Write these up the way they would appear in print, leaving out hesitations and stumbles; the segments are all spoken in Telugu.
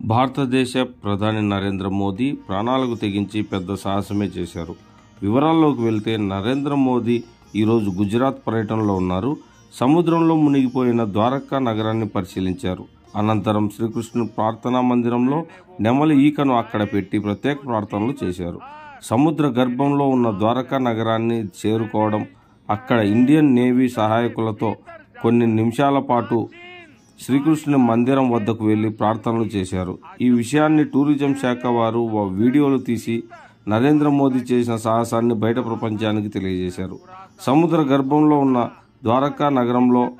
భారతదేశ ప్రధాని నరేంద్ర మోదీ ప్రాణాలకు తెగించి పెద్ద సాహసమే చేశారు. వివరాల్లోకి వెళ్తే నరేంద్ర మోదీ ఈరోజు గుజరాత్ పర్యటనలో ఉన్నారు. సముద్రంలో మునిగిపోయిన ద్వారకా నగరాన్ని పరిశీలించారు. అనంతరం శ్రీకృష్ణుని ప్రార్థనా మందిరంలో నెమలి ఈకను అక్కడ పెట్టి ప్రత్యేక ప్రార్థనలు చేశారు. సముద్ర గర్భంలో ఉన్న ద్వారకా నగరాన్ని చేరుకోవడం, అక్కడ ఇండియన్ నేవీ సహాయకులతో కొన్ని నిమిషాల పాటు శ్రీకృష్ణుని మందిరం వద్దకు వెళ్లి ప్రార్థనలు చేశారు. ఈ విషయాన్ని టూరిజం శాఖ వారు వీడియోలు తీసి నరేంద్ర మోదీ చేసిన సాహసాన్ని బయట ప్రపంచానికి తెలియజేశారు. సముద్ర గర్భంలో ఉన్న ద్వారకా నగరంలో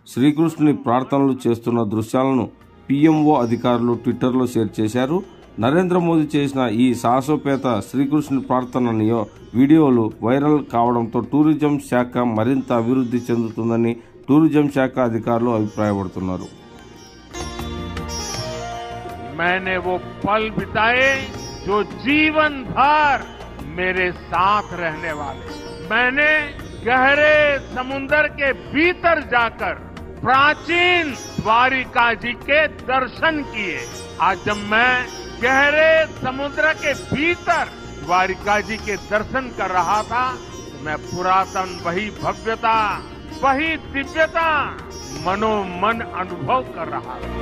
శ్రీకృష్ణుని ప్రార్థనలు చేస్తున్న దృశ్యాలను పిఎంఓ అధికారులు ట్విట్టర్లో షేర్ చేశారు. నరేంద్ర మోదీ చేసిన ఈ సాహసోపేత శ్రీకృష్ణుని ప్రార్థన వీడియోలు వైరల్ కావడంతో టూరిజం శాఖ మరింత అభివృద్ధి చెందుతుందని టూరిజం శాఖ అధికారులు అభిప్రాయపడుతున్నారు. मैंने वो पल बिताए जो जीवन भर मेरे साथ रहने वाले। मैंने गहरे समुद्र के भीतर जाकर प्राचीन द्वारिका जी के दर्शन किए। आज जब मैं गहरे समुद्र के भीतर द्वारिका जी के दर्शन कर रहा था, मैं पुरातन वही भव्यता, वही दिव्यता मनोमन अनुभव कर रहा था।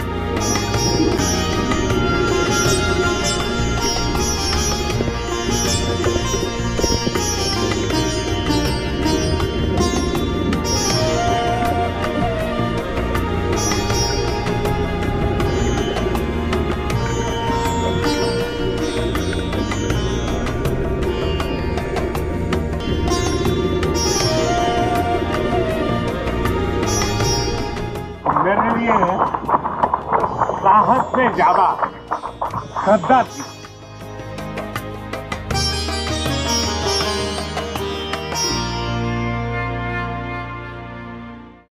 मेरे लिए साहस से ज्यादा श्रद्धा थी।